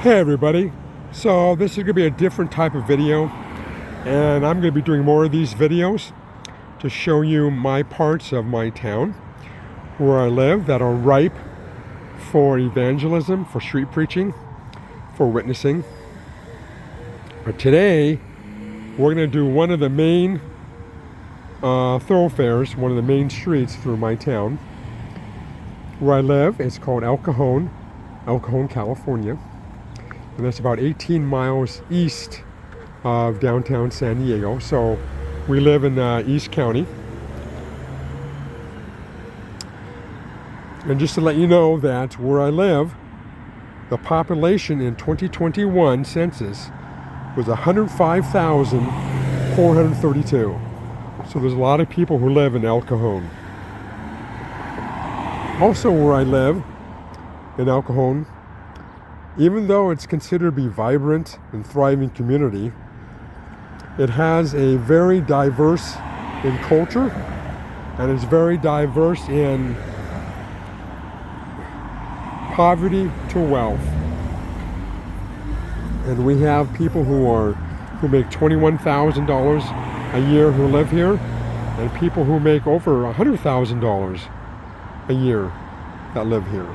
Hey everybody, so this is going to be a different type of video, and I'm going to be doing more of these videos to show you my parts of my town where I live that are ripe for evangelism, for street preaching, for witnessing. But today we're going to do one of the main thoroughfares, one of the main streets through my town where I live. It's called El Cajon, California. And that's about 18 miles east of downtown San Diego. So we live in East County. And just to let you know that where I live, the population in 2021 census was 105,432. So there's a lot of people who live in El Cajon. Also where I live in El Cajon, even though it's considered to be vibrant and thriving community, it has a very diverse in culture, and it's very diverse in poverty to wealth. And we have people who make $21,000 a year who live here, and people who make over $100,000 a year that live here.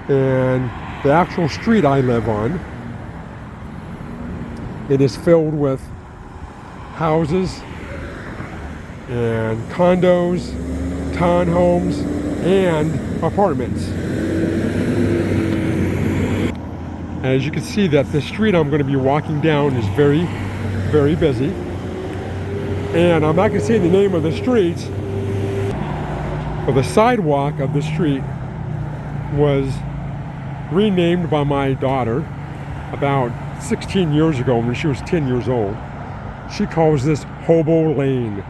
And the actual street I live on, it is filled with houses and condos, townhomes, and apartments. As you can see, that the street I'm going to be walking down is very, very busy. And I'm not going to say the name of the street, but the sidewalk of the street was renamed by my daughter about 16 years ago when she was 10 years old. She calls this Hobo Lane.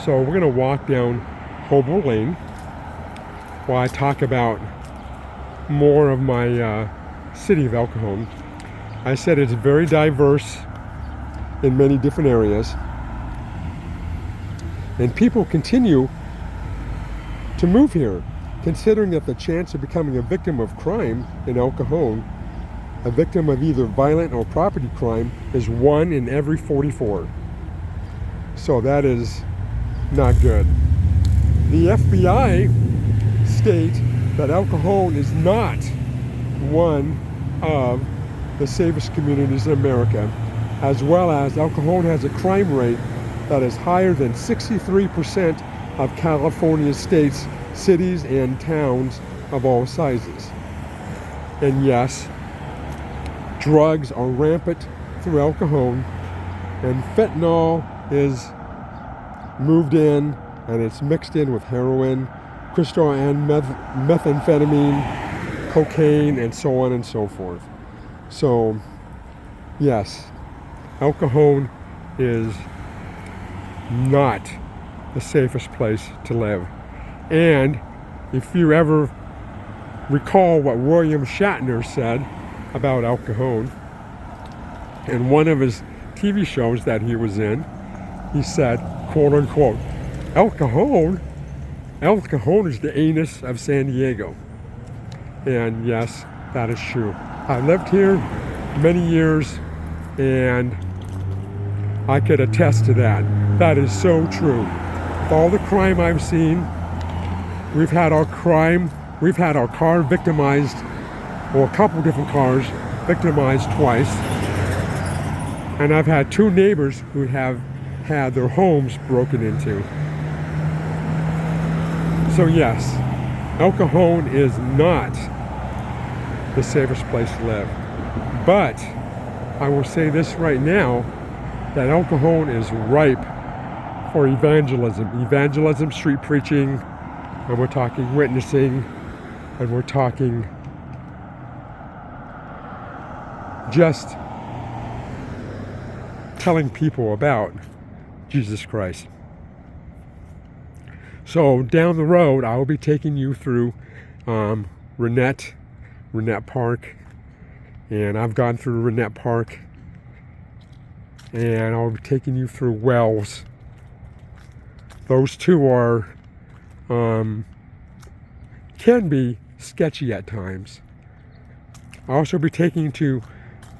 So we're going to walk down Hobo Lane while I talk about more of my city of El Cajon. I said it's very diverse in many different areas, and people continue to move here, considering that the chance of becoming a victim of crime in El Cajon, a victim of either violent or property crime, is 1 in every 44. So that is not good. The FBI state that El Cajon is not one of the safest communities in America, as well as El Cajon has a crime rate that is higher than 63% of California's states, cities, and towns of all sizes. And yes, drugs are rampant through El Cajon, and fentanyl is moved in, and it's mixed in with heroin, crystal and methamphetamine, cocaine, and so on and so forth. So yes, El Cajon is not the safest place to live. And if you ever recall what William Shatner said about El Cajon in one of his TV shows that he was in, he said, quote unquote, El Cajon is the anus of San Diego. And yes, that is true. I lived here many years, and I could attest to that. That is so true. With all the crime I've seen, we've had our car victimized, or a couple different cars victimized twice. And I've had 2 neighbors who have had their homes broken into. So yes, El Cajon is not the safest place to live. But I will say this right now, that El Cajon is ripe for evangelism, street preaching, and we're talking witnessing, and we're talking just telling people about Jesus Christ. So down the road, I will be taking you through Renette Park, and I've gone through Renette Park, and I'll be taking you through Wells. Those two are can be sketchy at times. I'll also be taking you to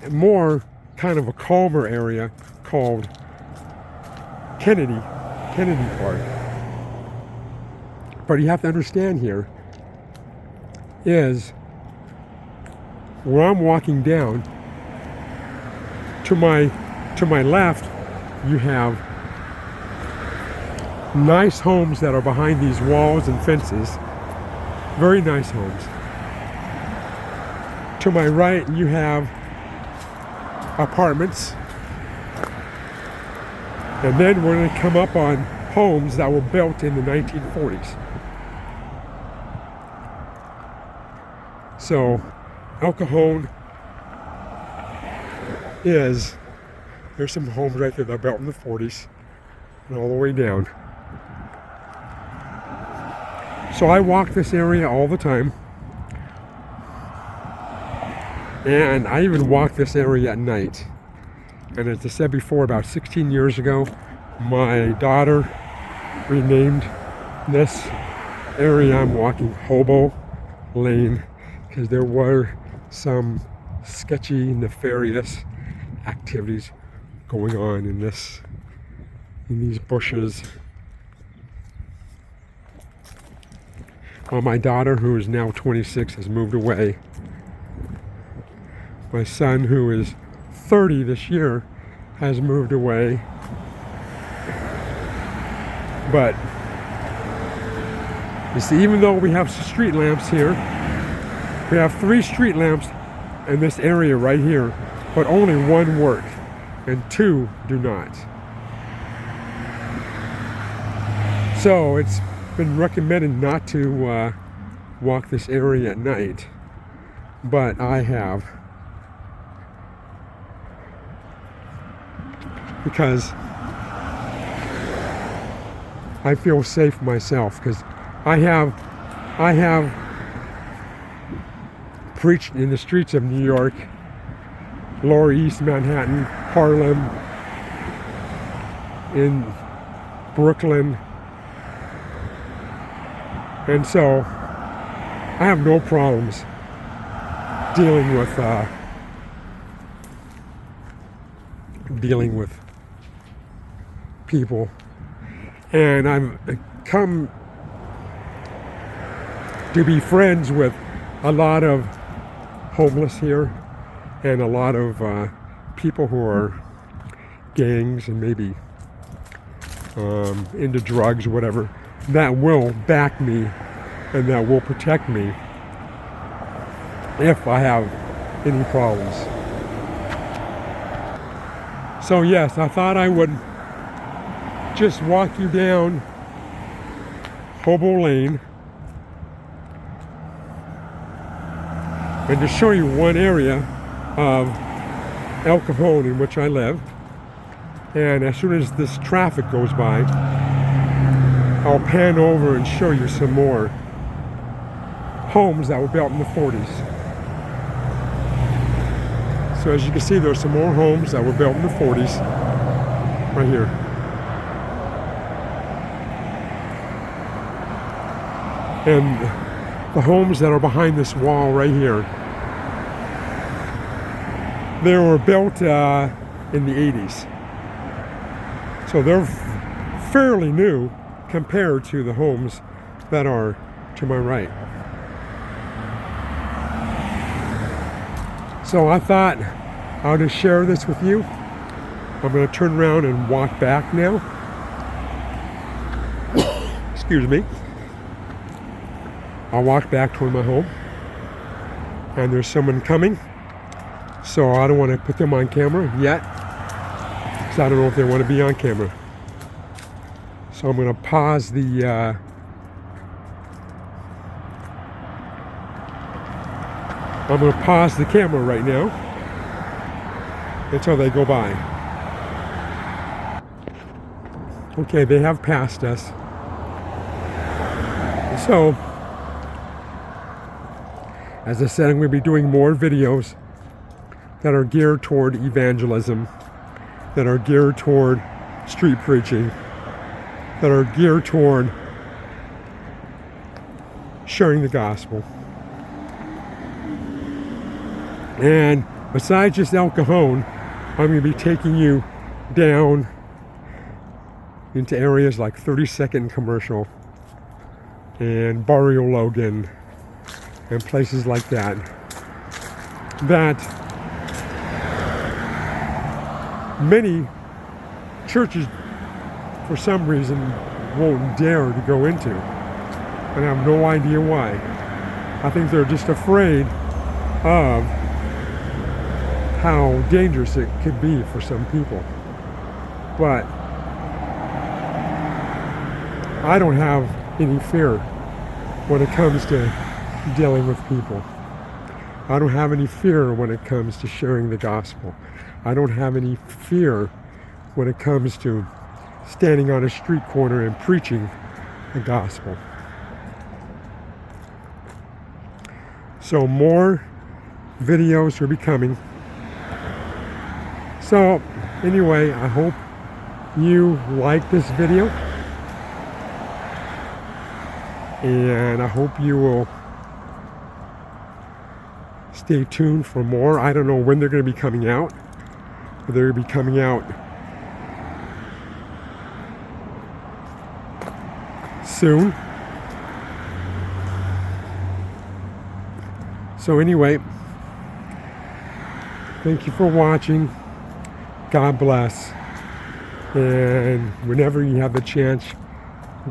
more kind of a calmer area called Kennedy Park. But you have to understand here is where I'm walking down, to my left, you have nice homes that are behind these walls and fences. Very nice homes. To my right, you have apartments. And then we're going to come up on homes that were built in the 1940s. So, El Cajon is, there's some homes right there that are built in the 40s and all the way down. So I walk this area all the time. And I even walk this area at night. And as I said before, about 16 years ago, my daughter renamed this area I'm walking Hobo Lane, because there were some sketchy, nefarious activities going on in these bushes. Well, my daughter, who is now 26, has moved away. My son, who is 30 this year, has moved away. But you see, even though we have street lamps here, we have 3 street lamps in this area right here, but only 1 work and 2 do not. So it's been recommended not to walk this area at night, but I have, because I feel safe myself, because I have preached in the streets of New York, Lower East Manhattan, Harlem, in Brooklyn, and so I have no problems dealing with people. And I've come to be friends with a lot of homeless here, and a lot of people who are gangs and maybe into drugs or whatever, that will back me and that will protect me if I have any problems. So yes, I thought I would just walk you down Hobo Lane and to show you one area of El Cajon in which I live. And as soon as this traffic goes by, I'll pan over and show you some more homes that were built in the 40s. So as you can see, there's some more homes that were built in the 40s right here. And the homes that are behind this wall right here, they were built in the 80s. So they're fairly new compared to the homes that are to my right. So I thought I'll just share this with you. I'm going to turn around and walk back now. Excuse me. I'll walk back toward my home. And there's someone coming. So I don't want to put them on camera yet, because I don't know if they want to be on camera. So I'm going to pause the camera right now until they go by. Okay, they have passed us. So, as I said, I'm going to be doing more videos that are geared toward evangelism, that are geared toward street preaching, that are geared toward sharing the gospel. And besides just El Cajon, I'm going to be taking you down into areas like 32nd Commercial and Barrio Logan and places like that that many churches for some reason won't dare to go into, and I have no idea why. I think they're just afraid of how dangerous it could be for some people. But I don't have any fear when it comes to dealing with people. I don't have any fear when it comes to sharing the gospel. I don't have any fear when it comes to standing on a street corner and preaching the gospel. So more videos will be coming. So anyway, I hope you like this video, and I hope you will stay tuned for more. I don't know when they're going to be coming out. They're going to be coming out soon. So anyway, thank you for watching. God bless. And whenever you have the chance,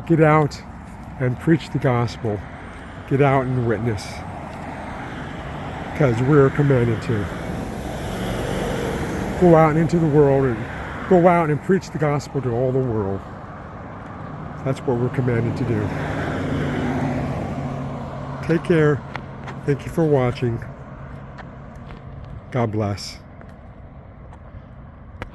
get out and preach the gospel. Get out and witness. Because we're commanded to. Go out into the world and go out and preach the gospel to all the world. That's what we're commanded to do. Take care. Thank you for watching. God bless.